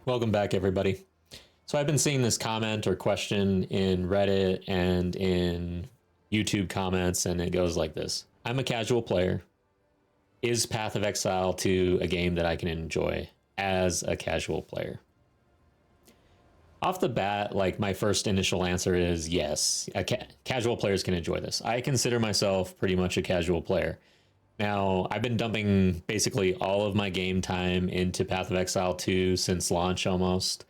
Welcome back, everybody. So I've been seeing this comment or question in Reddit and in YouTube comments, and it goes like this. I'm a casual player. Is Path of Exile 2 a game that I can enjoy as a casual player? Off the bat, like my first initial answer is yes. Casual players can enjoy this. I consider myself pretty much a casual player. Now, I've been dumping basically all of my game time into Path of Exile 2 since launch almost,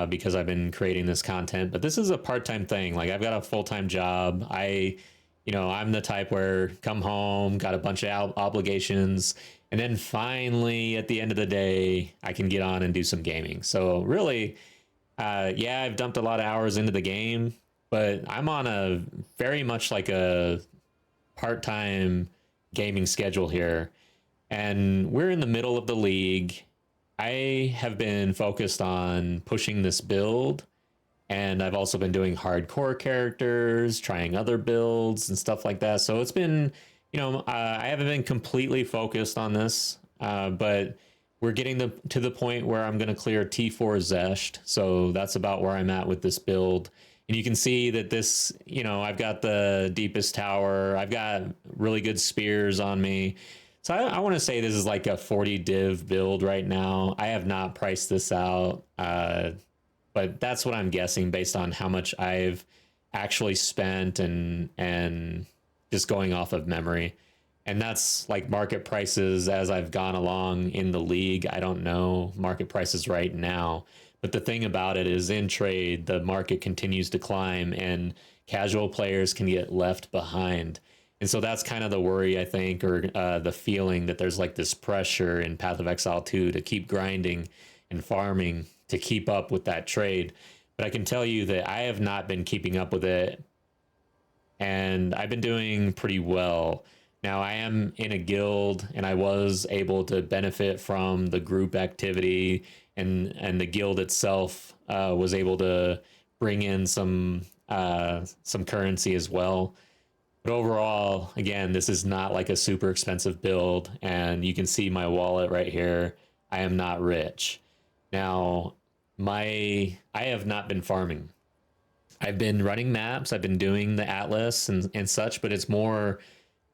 because I've been creating this content. But this is a part-time thing. Like, I've got a full-time job. I'm the type where come home, got a bunch of obligations, and then finally at the end of the day, I can get on and do some gaming. So really, yeah, I've dumped a lot of hours into the game, but I'm on a very much like a part-time gaming schedule here, and we're in the middle of the league. I have been focused on pushing this build, and I've also been doing hardcore characters, trying other builds and stuff like that. So it's been, I haven't been completely focused on this, but we're getting to the point where I'm going to clear T4 Zesht. So that's about where I'm at with this build. And you can see that this, I've got the deepest tower. I've got really good spears on me. So I want to say this is like a 40 div build right now. I have not priced this out, but that's what I'm guessing based on how much I've actually spent and just going off of memory. And that's like market prices as I've gone along in the league. I don't know market prices right now. But the thing about it is in trade, the market continues to climb and casual players can get left behind. And so that's kind of the worry, I think, or the feeling that there's like this pressure in Path of Exile 2 to keep grinding and farming to keep up with that trade. But I can tell you that I have not been keeping up with it, and I've been doing pretty well. Now, I am in a guild, and I was able to benefit from the group activity, and the guild itself was able to bring in some currency as well. But overall, again, this is not like a super expensive build, and you can see my wallet right here. I am not rich. Now, I have not been farming. I've been running maps, I've been doing the Atlas and such, but it's more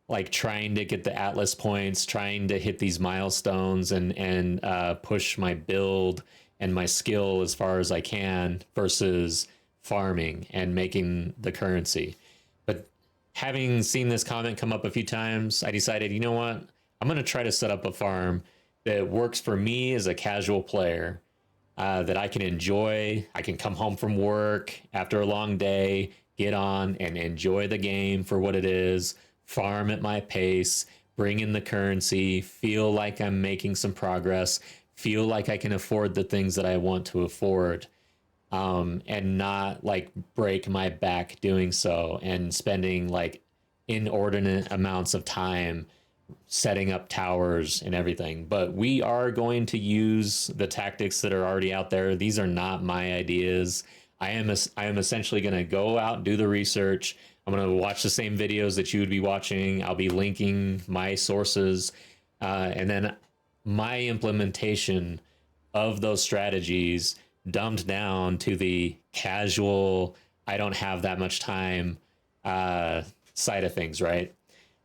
like trying to get the Atlas points, trying to hit these milestones and push my build and my skill as far as I can versus farming and making the currency. But having seen this comment come up a few times, I decided, you know what? I'm going to try to set up a farm that works for me as a casual player, that I can enjoy. I can come home from work after a long day, get on and enjoy the game for what it is, farm at my pace, bring in the currency, feel like I'm making some progress, feel like I can afford the things that I want to afford, and not like break my back doing so and spending like inordinate amounts of time setting up towers and everything. But we are going to use the tactics that are already out there. These are not my ideas. I am essentially going to go out and do the research. I'm going to watch the same videos that you would be watching. I'll be linking my sources, and then my implementation of those strategies dumbed down to the casual, I don't have that much time side of things, right?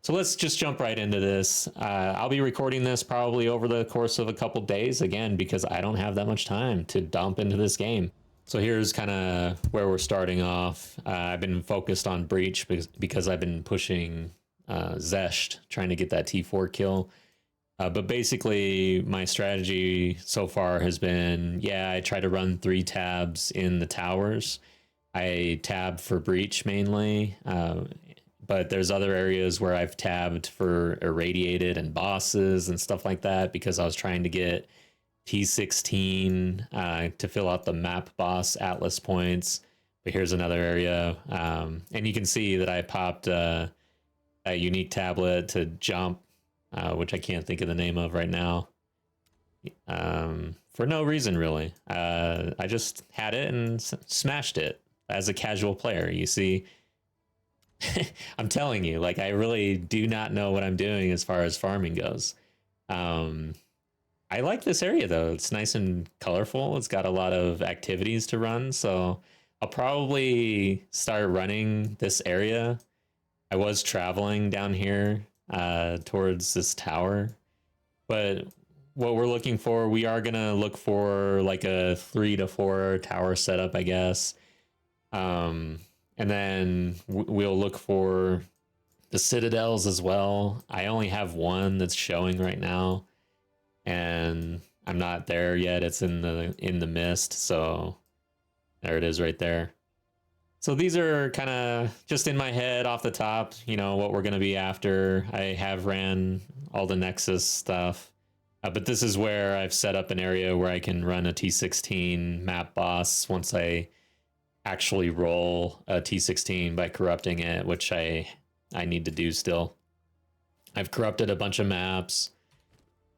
So let's just jump right into this. I'll be recording this probably over the course of a couple days, again, because I don't have that much time to dump into this game. So here's kind of where we're starting off. I've been focused on Breach because I've been pushing Zesht, trying to get that T4 kill. But basically, my strategy so far has been, yeah, I try to run 3 tabs in the towers. I tab for Breach mainly, but there's other areas where I've tabbed for Irradiated and bosses and stuff like that because I was trying to get T16 to fill out the map boss Atlas points. But here's another area. And you can see that I popped a unique tablet to jump, which I can't think of the name of right now, for no reason, really. I just had it and smashed it as a casual player. You see, I'm telling you, like, I really do not know what I'm doing as far as farming goes. I I like this area though. It's nice and colorful. It's got a lot of activities to run, so I'll probably start running this area. I was traveling down here towards this tower, but what we're looking for, we are gonna look for like a 3 to 4 tower setup, I guess. And then we'll look for the citadels as well. I only have one that's showing right now, and I'm not there yet. It's in the mist, so there it is right there. So these are kind of just in my head off the top, you know, what we're going to be after. I have ran all the Nexus stuff, but this is where I've set up an area where I can run a T16 map boss once I actually roll a T16 by corrupting it, which I need to do still. I've corrupted a bunch of maps,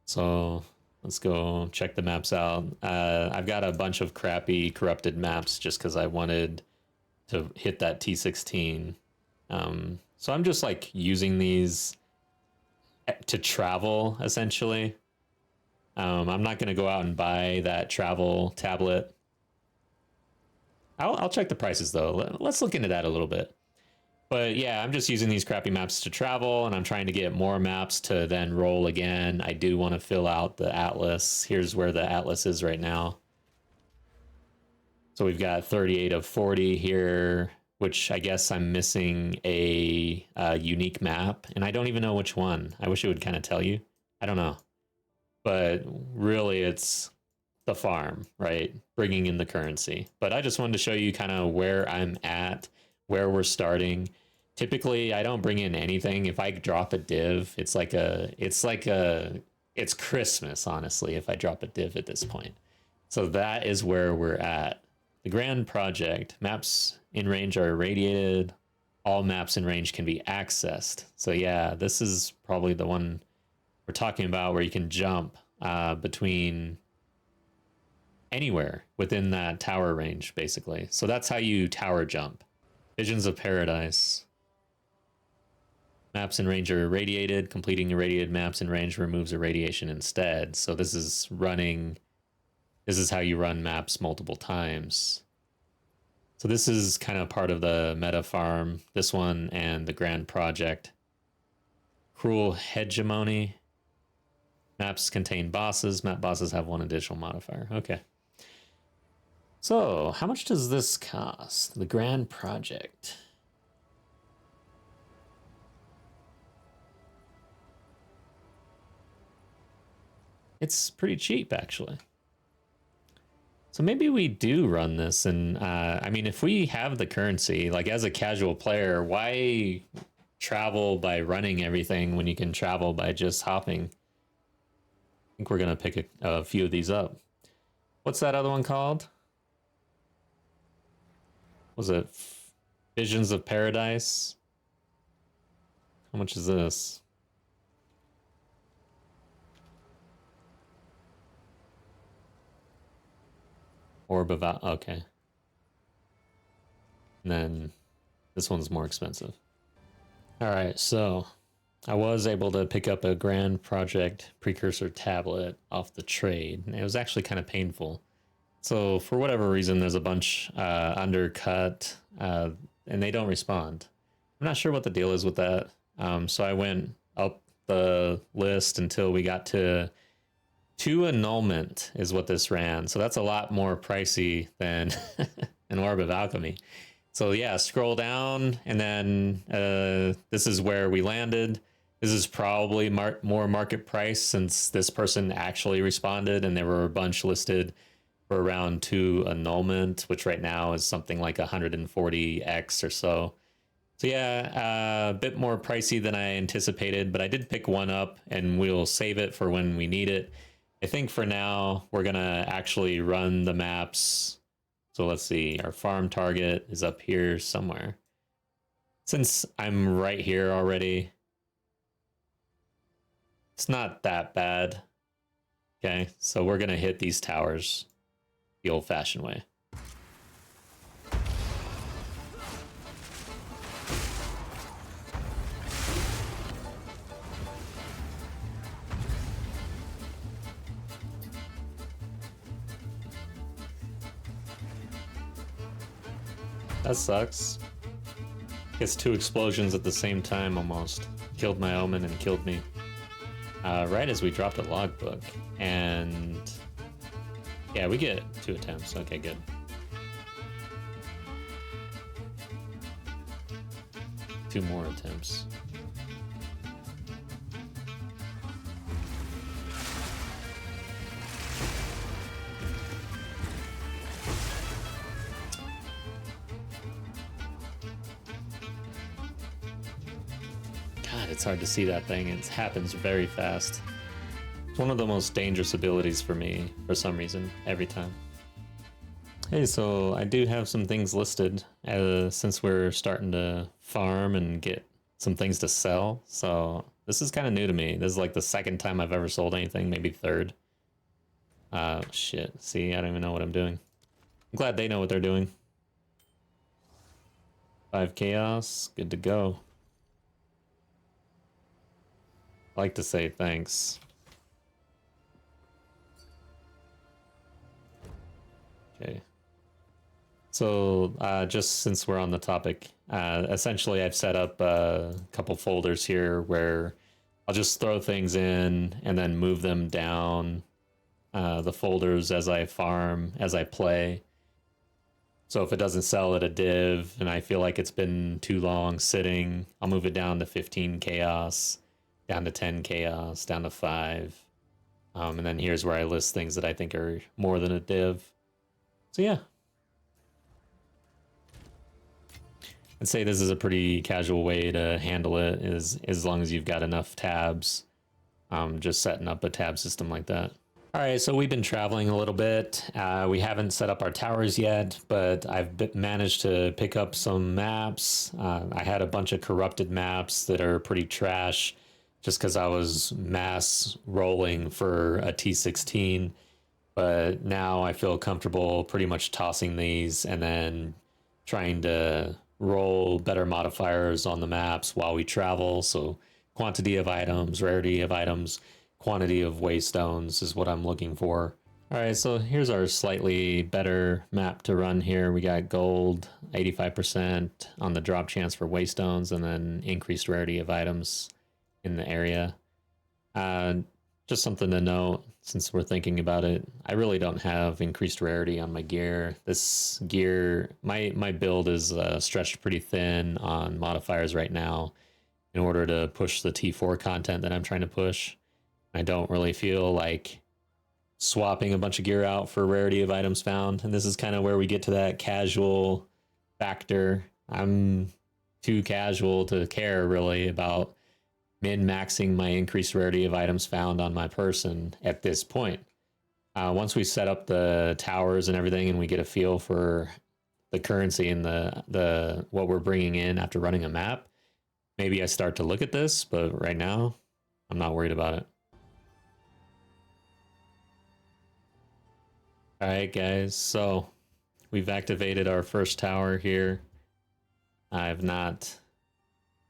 so let's go check the maps out. I've got a bunch of crappy corrupted maps just because I wanted to hit that T16. So I'm just like using these to travel essentially. I'm not going to go out and buy that travel tablet. I'll check the prices though. Let's look into that a little bit. But yeah, I'm just using these crappy maps to travel, and I'm trying to get more maps to then roll again. I do want to fill out the atlas. Here's where the atlas is right now. So we've got 38 of 40 here, which I guess I'm missing a unique map, and I don't even know which one. I wish it would kind of tell you. I don't know. But really, it's the farm, right? Bringing in the currency. But I just wanted to show you kind of where I'm at, where we're starting. Typically, I don't bring in anything. If I drop a div, it's Christmas, honestly, if I drop a div at this point. So that is where we're at. The Grand Project. Maps in range are irradiated. All maps in range can be accessed. So yeah, this is probably the one we're talking about where you can jump between anywhere within that tower range, basically. So that's how you tower jump. Visions of Paradise. Maps in range are irradiated. Completing irradiated maps in range removes irradiation instead. So this is how you run maps multiple times. So this is kind of part of the meta farm, this one and the Grand Project. Cruel Hegemony. Maps contain bosses. Map bosses have one additional modifier. Okay. So, how much does this cost? The Grand Project. It's pretty cheap, actually. So maybe we do run this, and I mean, if we have the currency, like as a casual player, why travel by running everything when you can travel by just hopping? I think we're gonna pick a few of these up. What's that other one called? Was it Visions of Paradise? How much is this? Orb of... Okay. And then this one's more expensive. All right, so I was able to pick up a Grand Project precursor tablet off the trade. It was actually kind of painful. So for whatever reason, there's a bunch undercut, and they don't respond. I'm not sure what the deal is with that. So I went up the list until we got to 2 annulment is what this ran. So that's a lot more pricey than an Orb of Alchemy. So yeah, scroll down, and then this is where we landed. This is probably more market price since this person actually responded, and there were a bunch listed for around 2 annulment, which right now is something like 140x or so. So yeah, a bit more pricey than I anticipated, but I did pick one up, and we'll save it for when we need it. I think for now, we're going to actually run the maps. So let's see, our farm target is up here somewhere. Since I'm right here already, it's not that bad. Okay, so we're going to hit these towers the old-fashioned way. That sucks. Gets 2 explosions at the same time almost. Killed my omen and killed me. Right as we dropped a logbook. And yeah, we get 2 attempts. Okay, good. Two more attempts. God, it's hard to see that thing. It happens very fast. It's one of the most dangerous abilities for me, for some reason, every time. Hey, so I do have some things listed since we're starting to farm and get some things to sell. So this is kind of new to me. This is like the 2nd time I've ever sold anything, maybe 3rd. Shit. See, I don't even know what I'm doing. I'm glad they know what they're doing. 5 chaos, good to go. I like to say thanks. Okay. So just since we're on the topic, essentially I've set up a couple folders here where I'll just throw things in and then move them down the folders as I farm, as I play. So if it doesn't sell at a div and I feel like it's been too long sitting, I'll move it down to 15 chaos, down to 10 chaos, down to 5. And then here's where I list things that I think are more than a div. So yeah. I'd say this is a pretty casual way to handle it, is as long as you've got enough tabs. Just setting up a tab system like that. All right, so we've been traveling a little bit. We haven't set up our towers yet, but I've managed to pick up some maps. I had a bunch of corrupted maps that are pretty trash just because I was mass rolling for a T16. But now I feel comfortable pretty much tossing these and then trying to roll better modifiers on the maps while we travel. So quantity of items, rarity of items, quantity of waystones is what I'm looking for. All right, so here's our slightly better map to run here. We got gold, 85% on the drop chance for waystones, and then increased rarity of items in the area. Just something to note, since we're thinking about it, I really don't have increased rarity on my gear. This gear, my build is stretched pretty thin on modifiers right now in order to push the T4 content that I'm trying to push. I don't really feel like swapping a bunch of gear out for rarity of items found. And this is kind of where we get to that casual factor. I'm too casual to care really about min-maxing my increased rarity of items found on my person at this point. Once we set up the towers and everything and we get a feel for the currency and the what we're bringing in after running a map, maybe I start to look at this, but right now I'm not worried about it. All right, guys, so we've activated our first tower here. I have not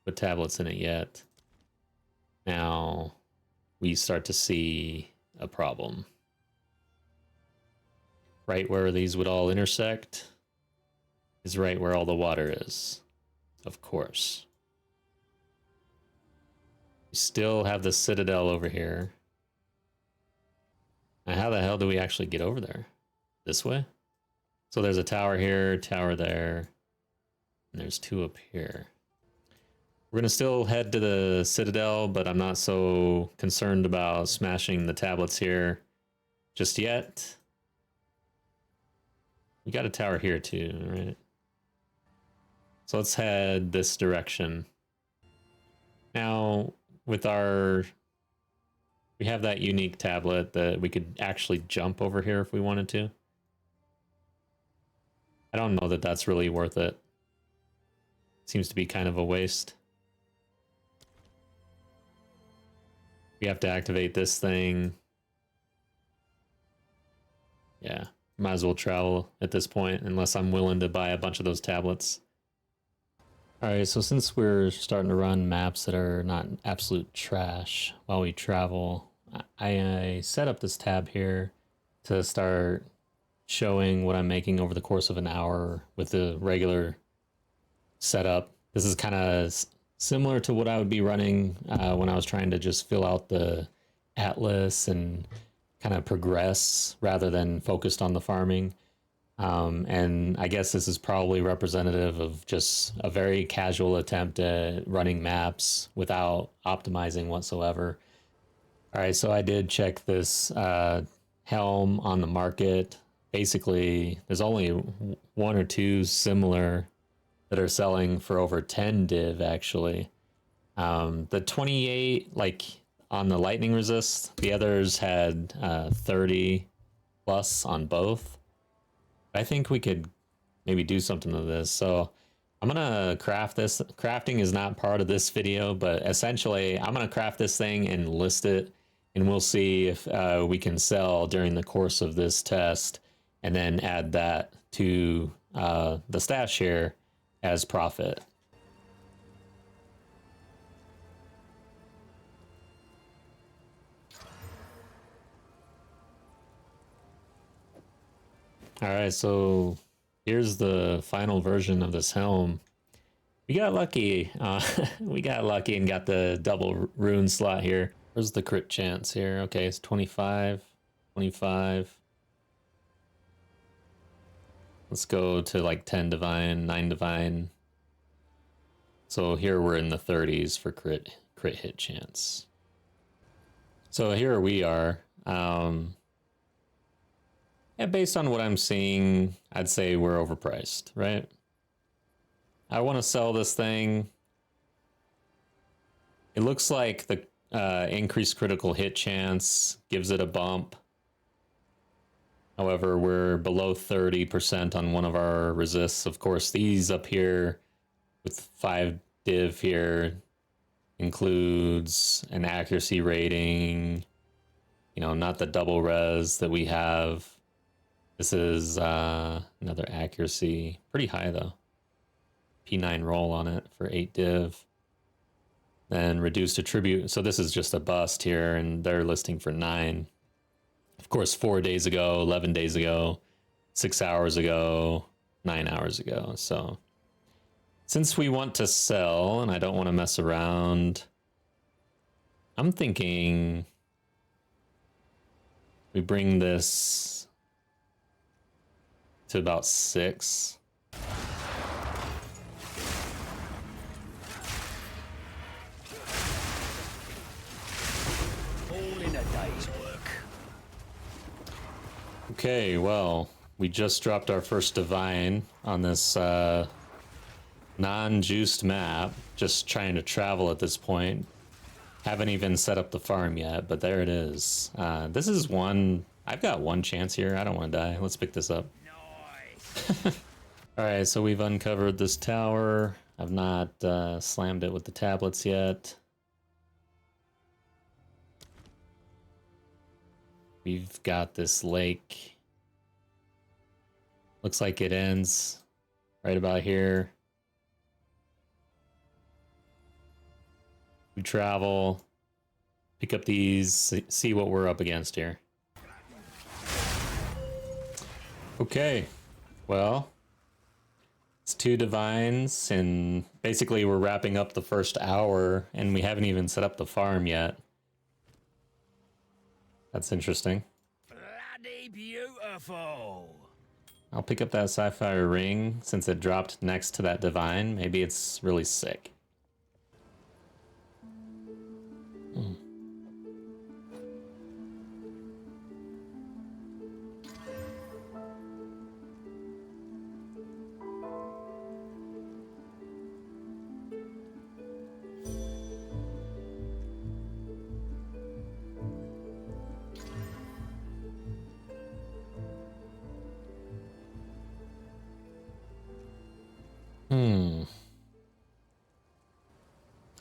put tablets in it yet. Now we start to see a problem. Right where these would all intersect is right where all the water is, of course. We still have the citadel over here. Now, how the hell do we actually get over there? This way? So there's a tower here, tower there, and there's 2 up here. We're going to still head to the citadel, but I'm not so concerned about smashing the tablets here just yet. We got a tower here too, right? So let's head this direction. Now, with our... we have that unique tablet that we could actually jump over here if we wanted to. I don't know that that's really worth it. Seems to be kind of a waste. We have to activate this thing. Yeah, might as well travel at this point unless I'm willing to buy a bunch of those tablets. All right, so since we're starting to run maps that are not absolute trash while we travel, I set up this tab here to start showing what I'm making over the course of an hour with the regular setup. This is kind of similar to what I would be running when I was trying to just fill out the atlas and kind of progress rather than focused on the farming. And I guess this is probably representative of just a very casual attempt at running maps without optimizing whatsoever. All right, so I did check this helm on the market. Basically, there's only one or two similar that are selling for over 10 div actually. The 28, like on the lightning resist, the others had 30 plus on both. I think we could maybe do something to this. So I'm gonna craft this. Crafting is not part of this video, but essentially I'm gonna craft this thing and list it, and we'll see if we can sell during the course of this test, and then add that to the stash here as profit. All right, so here's the final version of this helm. We got lucky. We got lucky and got the double rune slot here. Where's the crit chance here? Okay, it's 25, 25. Let's go to like 10 divine, 9 divine. So here we're in the 30s for crit hit chance. So here we are. Yeah, based on what I'm seeing, I'd say we're overpriced, right? I want to sell this thing. It looks like the increased critical hit chance gives it a bump. However, we're below 30% on one of our resists. Of course, these up here with 5 div here includes an accuracy rating, you know, not the double res that we have. This is another accuracy, pretty high though. P9 roll on it for 8 div. Then reduced attribute. So this is just a bust here, and they're listing for 9. Of course, 4 days ago, 11 days ago, 6 hours ago, 9 hours ago. So since we want to sell and I don't want to mess around, I'm thinking we bring this to about 6. All in a day's work. Okay, well, we just dropped our first divine on this non-juiced map, just trying to travel at this point. Haven't even set up the farm yet, but there it is. This is one, I've got one chance here. I don't want to die. Let's pick this up. All right, so we've uncovered this tower. I've not slammed it with the tablets yet. We've got this lake. Looks like it ends right about here. We travel, pick up these, see what we're up against here. Okay, well, it's 2 divines, and basically we're wrapping up the first hour, and we haven't even set up the farm yet. That's interesting. Bloody beautiful. I'll pick up that sapphire ring since it dropped next to that divine. Maybe it's really sick.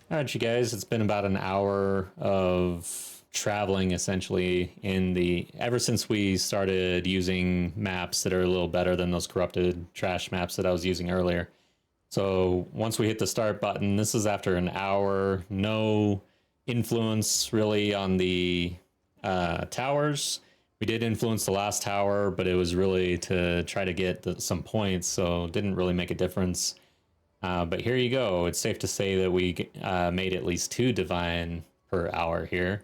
All right, you guys, it's been about an hour of traveling essentially ever since we started using maps that are a little better than those corrupted trash maps that I was using earlier. So once we hit the start button, this is after an hour, no influence really on the towers. We did influence the last tower, but it was really to try to get some points, so it didn't really make a difference. But here you go. It's safe to say that we made at least 2 divine per hour here.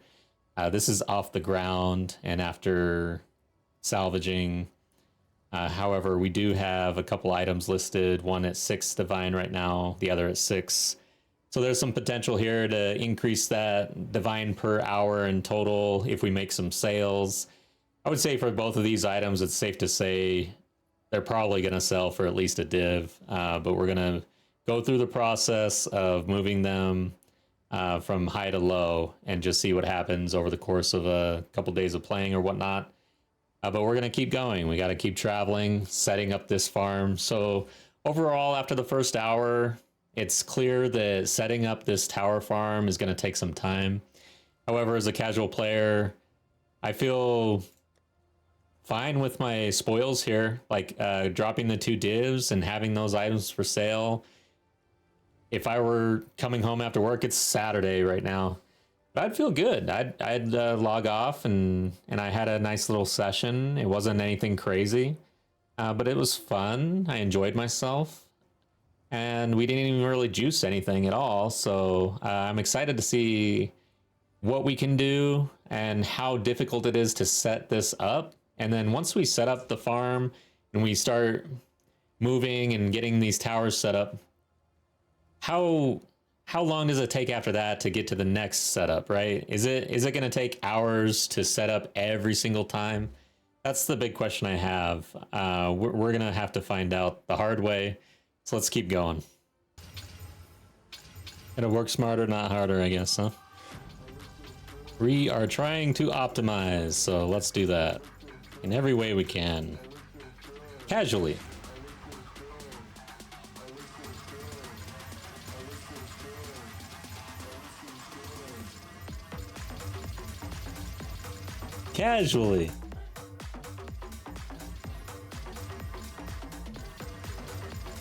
This is off the ground and after salvaging. However, we do have a couple items listed, one at 6 divine right now, the other at 6. So there's some potential here to increase that divine per hour in total if we make some sales. I would say for both of these items, it's safe to say they're probably going to sell for at least a div, but we're going to go through the process of moving them from high to low and just see what happens over the course of a couple days of playing or whatnot. But we're going to keep going. We got to keep traveling, setting up this farm. So overall, after the first hour, it's clear that setting up this tower farm is going to take some time. However, as a casual player, I feel fine with my spoils here, like dropping the 2 divs and having those items for sale. If I were coming home after work, it's Saturday right now, but I'd feel good. I'd log off and I had a nice little session. It wasn't anything crazy, but it was fun. I enjoyed myself, and we didn't even really juice anything at all. So I'm excited to see what we can do and how difficult it is to set this up. And then once we set up the farm and we start moving and getting these towers set up, how long does it take after that to get to the next setup, right? Is it going to take hours to set up every single time? That's the big question I have. We're going to have to find out the hard way. So let's keep going. Gotta work smarter, not harder, I guess, huh? We are trying to optimize, so let's do that in every way we can. Casually. Casually.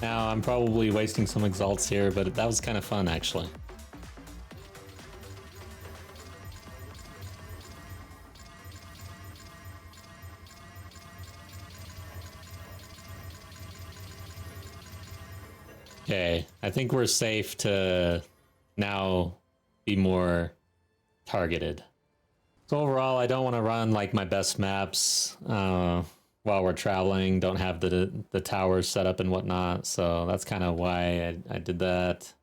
Now, I'm probably wasting some exalts here, but that was kind of fun, actually. Okay, I think we're safe to now be more targeted. So overall, I don't want to run like my best maps while we're traveling. Don't have the towers set up and whatnot. So that's kind of why I did that.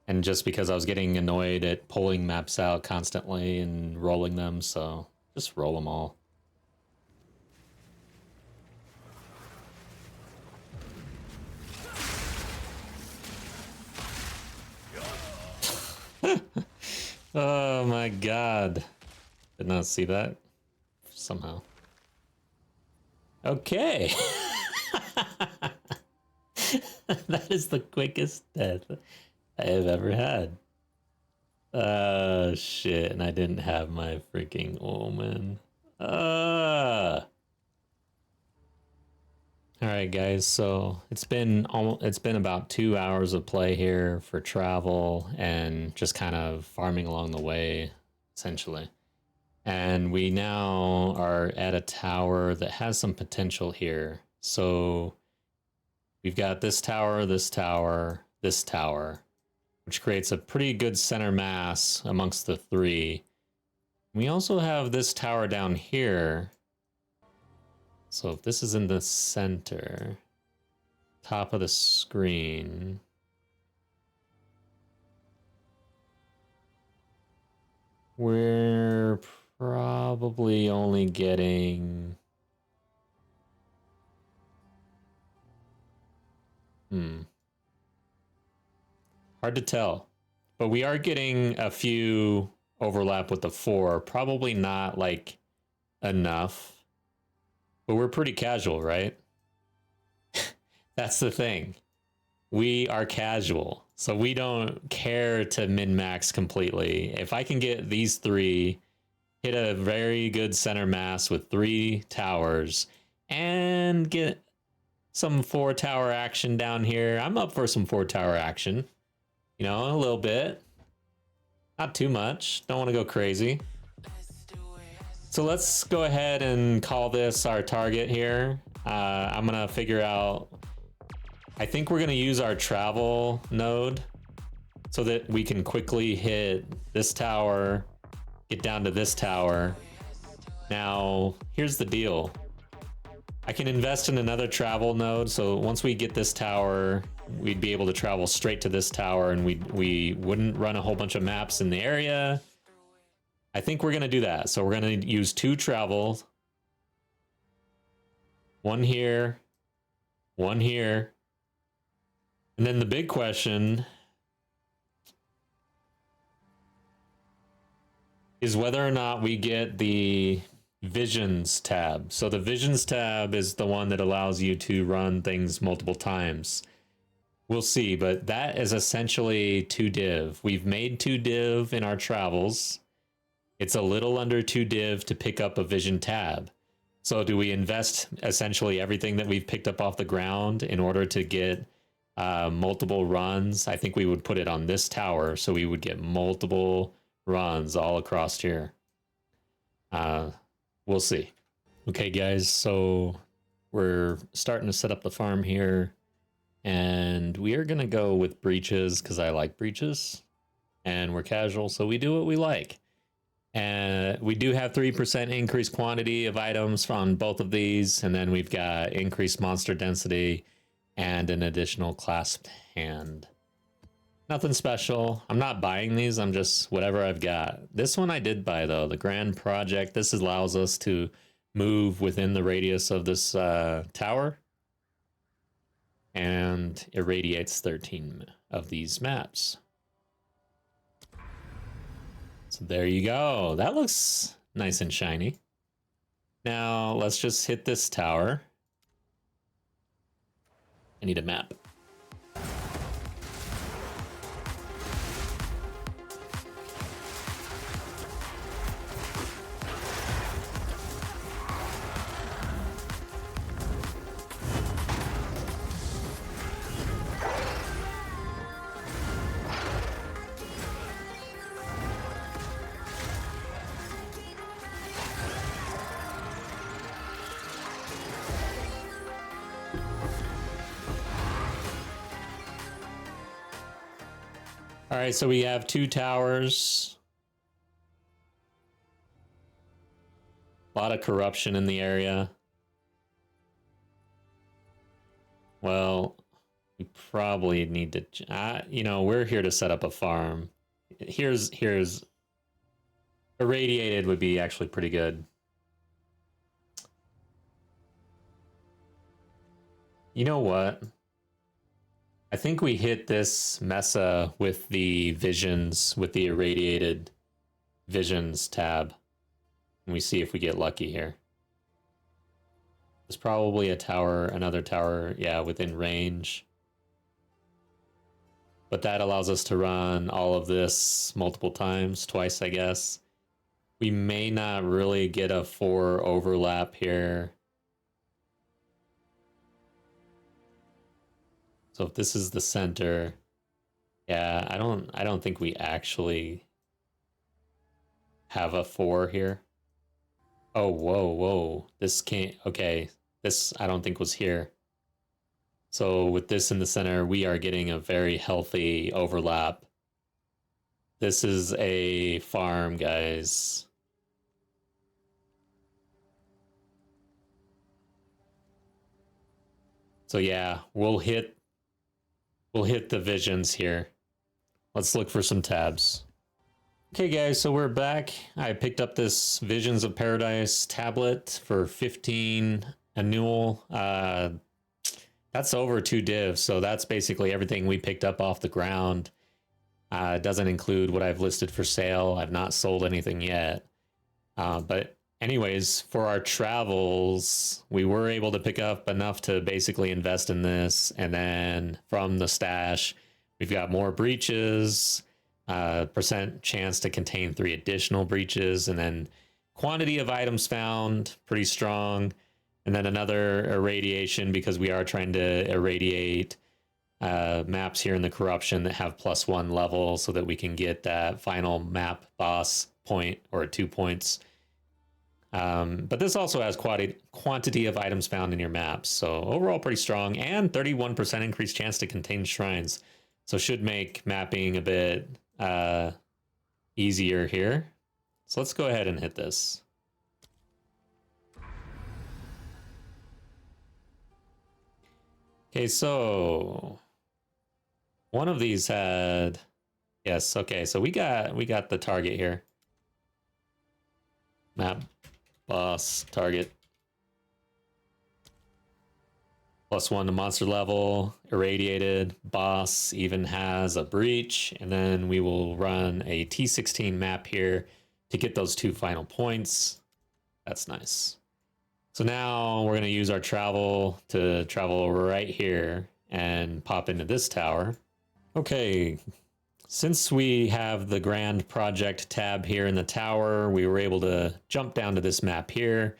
And just because I was getting annoyed at pulling maps out constantly and rolling them. So just roll them all. Oh my god. Did not see that somehow. Okay. That is the quickest death I have ever had. Shit, and I didn't have my freaking omen. Alright guys, so it's been about 2 hours of play here for travel and just kind of farming along the way, essentially. And we now are at a tower that has some potential here. So we've got this tower, this tower, this tower, which creates a pretty good center mass amongst the 3. We also have this tower down here. So if this is in the center, top of the screen, we're probably only getting... Hard to tell. But we are getting a few overlap with the 4. Probably not, like, enough. But we're pretty casual, right? That's the thing. We are casual. So we don't care to min-max completely. If I can get these 3, hit a very good center mass with 3 towers, and get some 4 tower action down here. I'm up for some 4 tower action. You know, a little bit. Not too much. Don't want to go crazy. So let's go ahead and call this our target here. I'm going to figure out I think we're going to use our travel node so that we can quickly hit this tower, get down to this tower. Now, here's the deal. I can invest in another travel node, so once we get this tower, we'd be able to travel straight to this tower, and we wouldn't run a whole bunch of maps in the area. I think we're going to do that. So we're going to use 2 travel. One here, one here. And then the big question is whether or not we get the Visions tab. So the Visions tab is the one that allows you to run things multiple times. We'll see, but that is essentially 2 div. We've made 2 div in our travels. It's a little under 2 div to pick up a Vision tab. So do we invest essentially everything that we've picked up off the ground in order to get multiple runs? I think we would put it on this tower, so we would get multiple runs all across here. We'll see. Okay, guys, so we're starting to set up the farm here, and we are going to go with breaches because I like breaches, and we're casual, so we do what we like. And we do have 3% increased quantity of items on both of these, and then we've got increased monster density and an additional clasped hand. Nothing special. I'm not buying these. I'm just whatever I've got. This one I did buy, though. The Grand Project. This allows us to move within the radius of this tower. And irradiates 13 of these maps. So there you go. That looks nice and shiny. Now let's just hit this tower. I need a map. All right, so we have 2 towers. A lot of corruption in the area. Well, we probably need to, you know, we're here to set up a farm. Here's irradiated would be actually pretty good. You know what? I think we hit this Mesa with the Visions, with the irradiated Visions tab. And we see if we get lucky here. There's probably a tower, another tower, yeah, within range. But that allows us to run all of this multiple times, twice, I guess. We may not really get a 4 overlap here. So if this is the center, yeah, I don't think we actually have a 4 here. Oh, whoa. This can't, okay. This I don't think was here. So with this in the center, we are getting a very healthy overlap. This is a farm, guys. So yeah, we'll hit the Visions here. Let's look for some tabs. Okay, guys, so we're back. I picked up this Visions of Paradise tablet for 15 annual. That's over 2 divs, so that's basically everything we picked up off the ground. It doesn't include what I've listed for sale. I've not sold anything yet. But anyways, for our travels, we were able to pick up enough to basically invest in this. And then from the stash, we've got more breaches, percent chance to contain 3 additional breaches, and then quantity of items found, pretty strong. And then another irradiation because we are trying to irradiate maps here in the corruption that have +1 level so that we can get that final map boss point or 2 points. But this also has quantity of items found in your maps. So overall pretty strong, and 31% increased chance to contain shrines. So should make mapping a bit easier here. So let's go ahead and hit this. Okay, so one of these had, yes, okay, so we got the target here. Map boss target. +1 to monster level, irradiated, boss even has a breach, and then we will run a T16 map here to get those 2 final points. That's nice. So now we're going to use our travel to travel right here and pop into this tower. Okay, since we have the Grand Project tab here in the tower, we were able to jump down to this map here.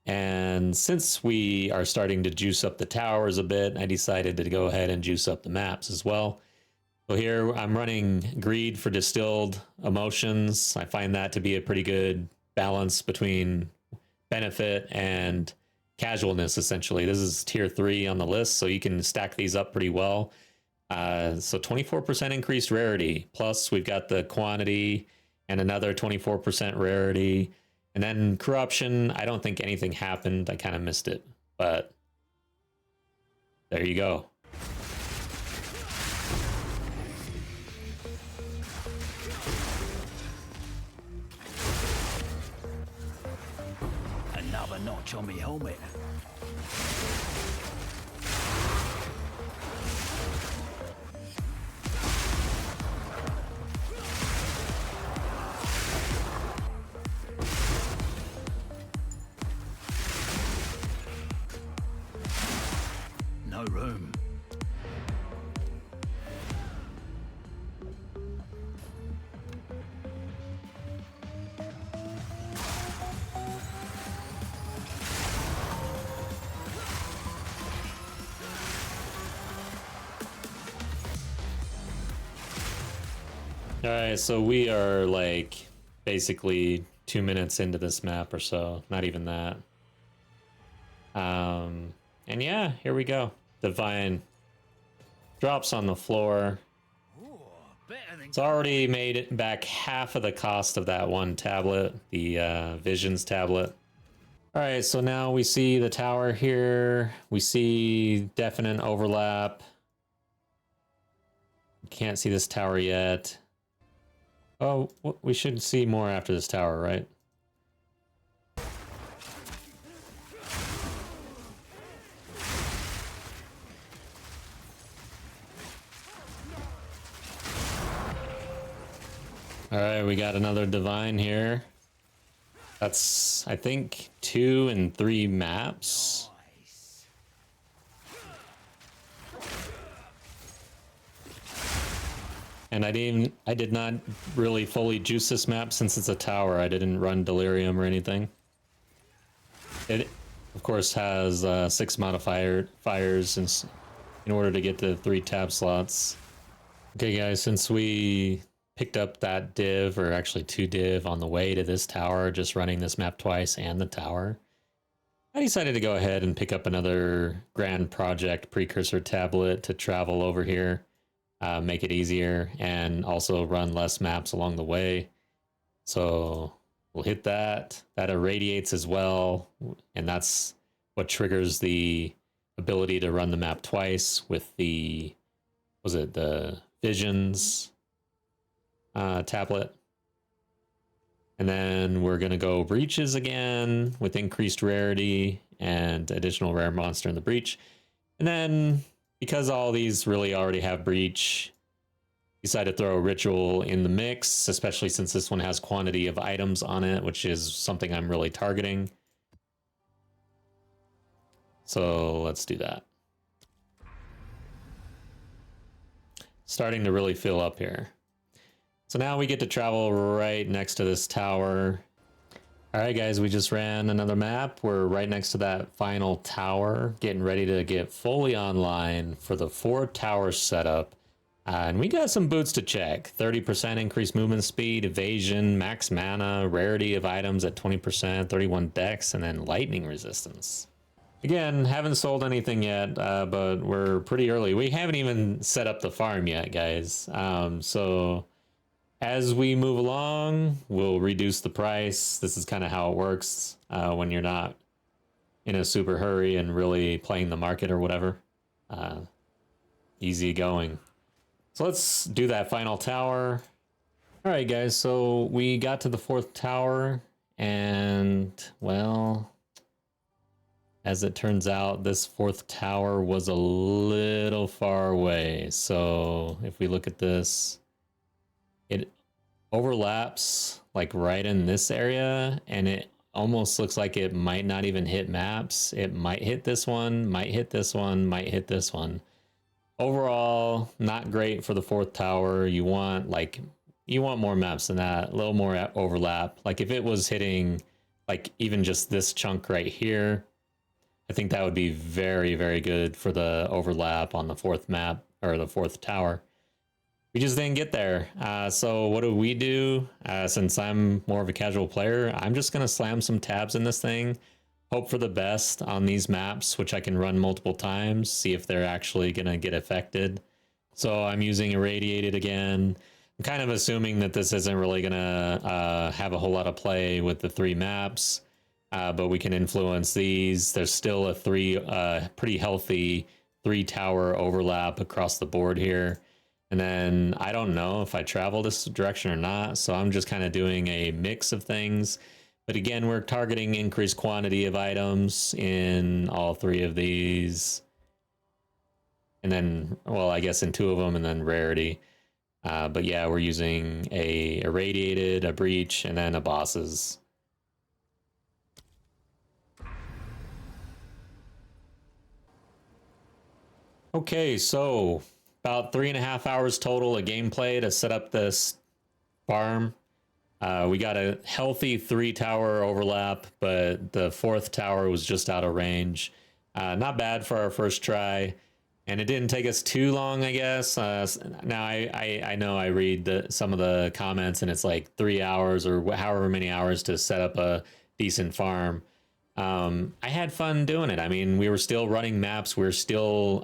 And since we are starting to juice up the towers a bit, I decided to go ahead and juice up the maps as well. So here I'm running Greed for Distilled Emotions. I find that to be a pretty good balance between benefit and casualness, essentially. This is tier 3 on the list, so you can stack these up pretty well. So 24% increased rarity, plus we've got the quantity and another 24% rarity. And then corruption, I don't think anything happened. I kind of missed it, but there you go. Another notch on me helmet. No room. All right, so we are like basically 2 minutes into this map or so, not even that. And yeah, here we go. Divine drops on the floor. Ooh, better than It's already made it back half of the cost of that one tablet, the Visions tablet. All right, so now we see the tower here. We see definite overlap. Can't see this tower yet. Oh, we should see more after this tower, right? All right, we got another divine here. That's, I think, 2 and 3 maps. nice. And I did not really fully juice this map since it's a tower. I didn't run Delirium or anything. It, of course, has 6 modifiers in order to get the 3 tab slots. Okay, guys, since we picked up that div, or actually 2 div, on the way to this tower, just running this map twice and the tower, I decided to go ahead and pick up another Grand Project precursor tablet to travel over here. Make it easier, and also run less maps along the way. So we'll hit that. That irradiates as well, and that's what triggers the ability to run the map twice with the, was it the Visions tablet. And then we're going to go Breaches again with increased rarity and additional rare monster in the Breach. And then, because all these really already have Breach, decide to throw a Ritual in the mix, especially since this one has quantity of items on it, which is something I'm really targeting. So let's do that. Starting to really fill up here. So now we get to travel right next to this tower. All right, guys, we just ran another map. We're right next to that final tower, getting ready to get fully online for the 4 tower setup. And we got some boots to check. 30% increased movement speed, evasion, max mana, rarity of items at 20%, 31 dex, and then lightning resistance. Again, haven't sold anything yet, but we're pretty early. We haven't even set up the farm yet, guys. So as we move along, we'll reduce the price. This is kind of how it works when you're not in a super hurry and really playing the market or whatever. Easy going. So let's do that final tower. All right, guys, so we got to the 4th tower, and, well, as it turns out, this 4th tower was a little far away. So if we look at this, it overlaps like right in this area, and it almost looks like it might not even hit maps. It might hit this one, might hit this one, might hit this one. Overall, not great for the 4th tower. You want more maps than that, a little more overlap. Like if it was hitting like even just this chunk right here, I think that would be very, very good for the overlap on the 4th map or the 4th tower. We just didn't get there. So what do? Since I'm more of a casual player, I'm just going to slam some tabs in this thing. Hope for the best on these maps, which I can run multiple times, see if they're actually going to get affected. So I'm using Irradiated again. I'm kind of assuming that this isn't really going to have a whole lot of play with the 3 maps, but we can influence these. There's still a pretty healthy 3 tower overlap across the board here. And then I don't know if I travel this direction or not, so I'm just kind of doing a mix of things. But again, we're targeting increased quantity of items in all 3 of these. And then, well, I guess in 2 of them, and then rarity. But yeah, we're using a Irradiated, a Breach, and then a Bosses. Okay, so about 3.5 hours total of gameplay to set up this farm. We got a healthy 3 tower overlap, but the 4th tower was just out of range. Not bad for our first try, and it didn't take us too long, I guess. Now I know I read some of the comments, and it's like 3 hours or however many hours to set up a decent farm. I had fun doing it. I mean, we were still running maps. We were still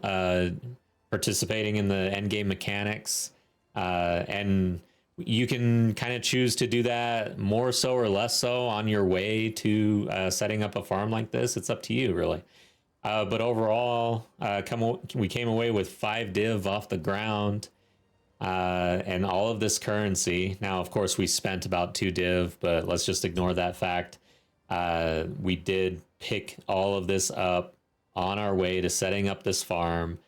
participating in the end game mechanics, and you can kind of choose to do that more so or less so on your way to setting up a farm like this. It's up to you, really. But overall, we came away with 5 div off the ground, and all of this currency. Now, of course, we spent about 2 div, but let's just ignore that fact. We did pick all of this up on our way to setting up this farm.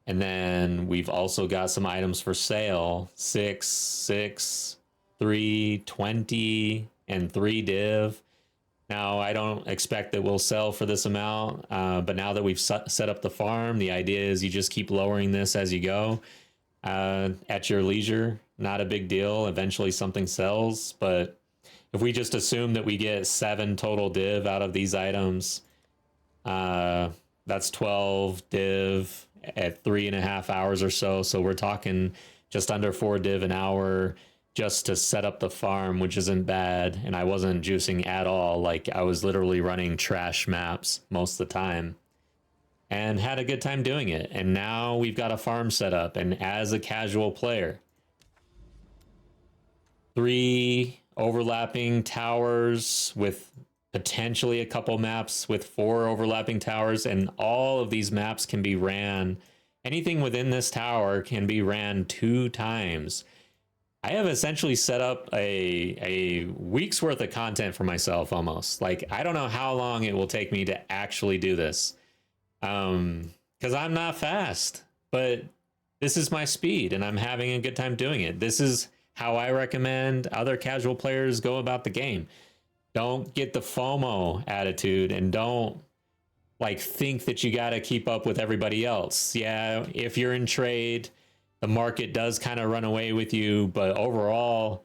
And then we've also got some items for sale: 6, 3, 20, and 3 div. Now, I don't expect that we'll sell for this amount, but now that we've set up the farm, the idea is you just keep lowering this as you go at your leisure. Not a big deal. Eventually something sells, but if we just assume that we get 7 total div out of these items, that's 12 div at 3.5 hours or so. So we're talking just under 4 div an hour just to set up the farm, which isn't bad. And I wasn't juicing at all. Like, I was literally running trash maps most of the time and had a good time doing it. And now we've got a farm set up. And as a casual player, 3 overlapping towers with potentially a couple maps with 4 overlapping towers, and all of these maps can be ran. Anything within this tower can be ran 2 times. I have essentially set up a week's worth of content for myself almost. Like, I don't know how long it will take me to actually do this, because I'm not fast, but this is my speed and I'm having a good time doing it. This is how I recommend other casual players go about the game. Don't get the FOMO attitude, and don't like think that you got to keep up with everybody else. Yeah, if you're in trade, the market does kind of run away with you, but overall,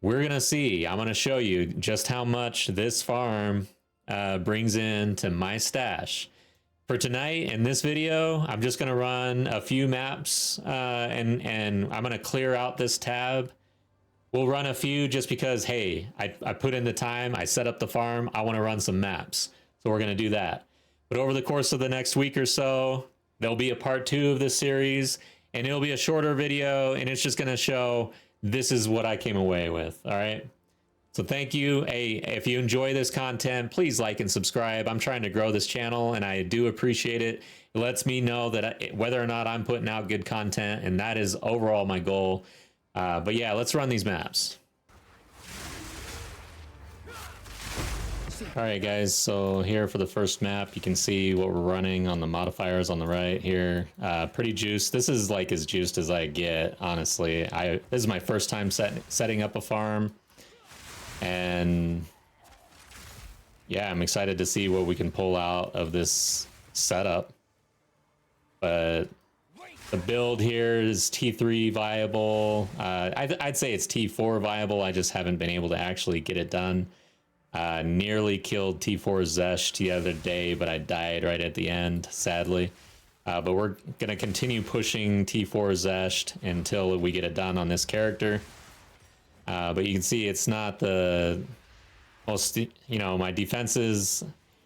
we're going to see. I'm going to show you just how much this farm brings in to my stash. for tonight in this video, I'm just gonna run a few maps, and I'm gonna clear out this tab. We'll run a few just because, hey, I put in the time, I set up the farm, I want to run some maps, so we're gonna do that. But over the course of the next week or so, there'll be a part 2 of this series, and it'll be a shorter video, and it's just gonna show this is what I came away with. All right. So thank you. Hey, if you enjoy this content, please like and subscribe. I'm trying to grow this channel, and I do appreciate it. It lets me know that whether or not I'm putting out good content, and that is overall my goal. But yeah, let's run these maps. All right, guys. So here for the first map, you can see what we're running on the modifiers on the right here. Pretty juiced. This is like as juiced as I get, honestly. This is my first time setting up a farm. And yeah, I'm excited to see what we can pull out of this setup. But the build here is T3 viable. I'd say it's T4 viable. I just haven't been able to actually get it done. Nearly killed T4 Zesh the other day, but I died right at the end, sadly. But we're going to continue pushing T4 Zesh until we get it done on this character. But you can see it's not the most, my defenses.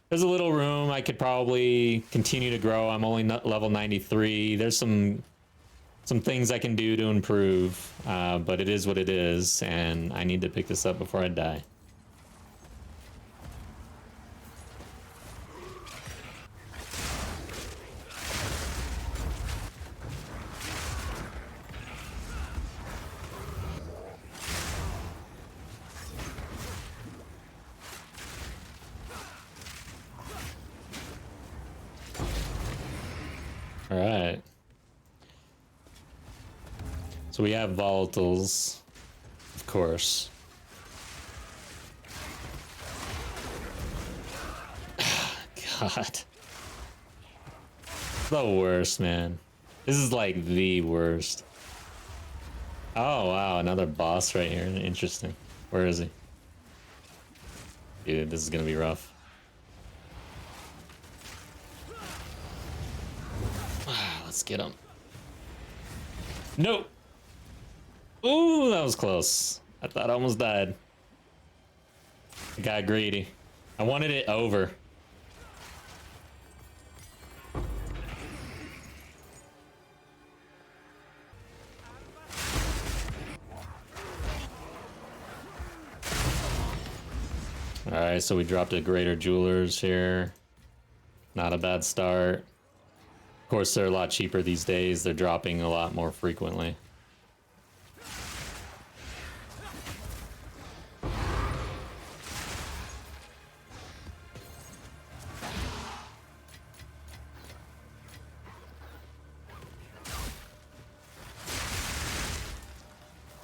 There's a little room. I could probably continue to grow. I'm only level 93. There's some things I can do to improve, but it is what it is, and I need to pick this up before I die. All right. So we have volatiles, of course. God. The worst, man. This is like the worst. Oh, wow. Another boss right here. Interesting. Where is he? Dude, this is going to be rough. Let's get him. Nope. Ooh, that was close. I thought I almost died. I got greedy. I wanted it over. Alright, so we dropped a Greater Jewelers here. Not a bad start. Of course, they're a lot cheaper these days. They're dropping a lot more frequently.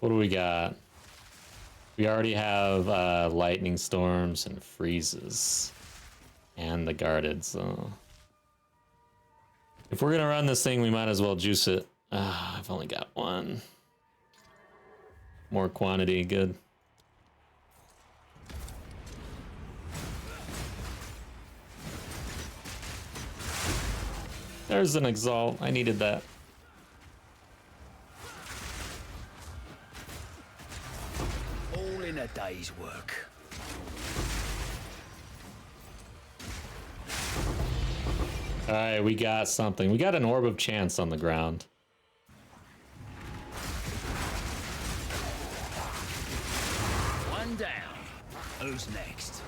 What do we got? We already have lightning storms and freezes. And the guarded, so... If we're gonna run this thing, we might as well juice it. I've only got one. More quantity, good. There's an exalt. I needed that. All in a day's work. All right, we got something. We got an Orb of Chance on the ground. One down. Who's next?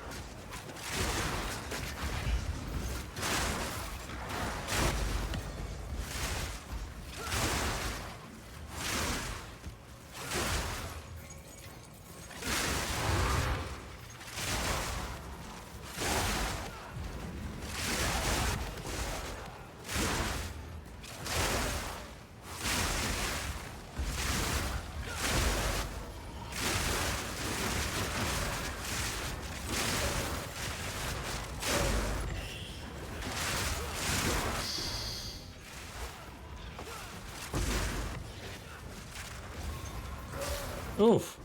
Oof.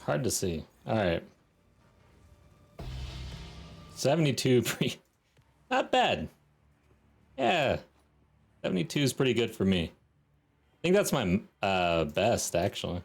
Hard to see. All right. 72 pre. Not bad. Yeah, 72 is pretty good for me. I think that's my best, actually.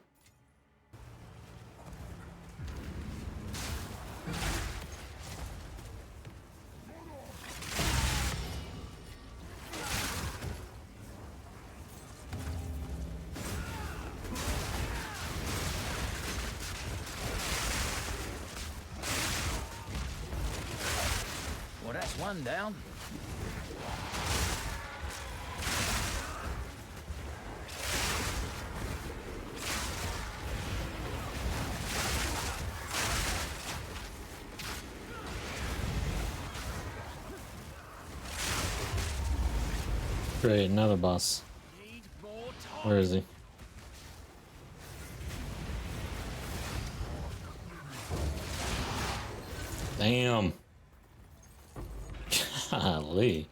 Well, that's one down. Great, another boss. Need more time. Where is he? Damn. Golly.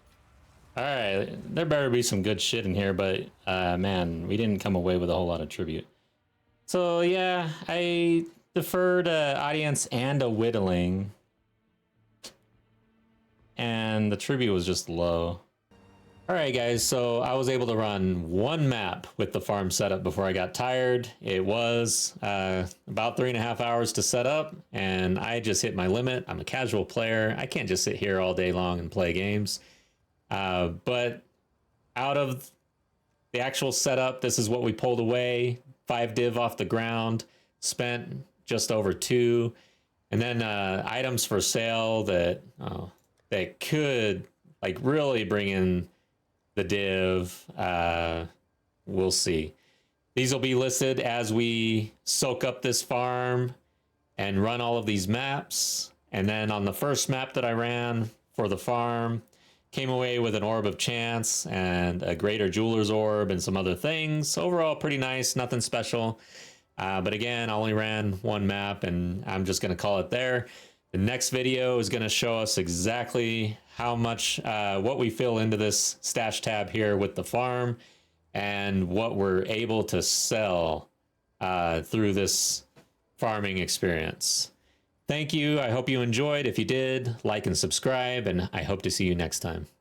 Alright, there better be some good shit in here, but man, we didn't come away with a whole lot of tribute. So yeah, I deferred audience and a whittling. And the tribute was just low. Alright guys, so I was able to run one map with the farm setup before I got tired. It was about 3.5 hours to set up, and I just hit my limit. I'm a casual player. I can't just sit here all day long and play games. But out of the actual setup, this is what we pulled away. 5 div off the ground, spent just over 2. And then items for sale that could like really bring in the div. We'll see. These will be listed as we soak up this farm and run all of these maps. And then on the first map that I ran for the farm, came away with an Orb of Chance and a Greater Jeweler's Orb and some other things. Overall, pretty nice, nothing special. But again, I only ran one map, and I'm just going to call it there. The next video is going to show us exactly how much, what we fill into this stash tab here with the farm and what we're able to sell through this farming experience. Thank you. I hope you enjoyed. If you did, like and subscribe, and I hope to see you next time.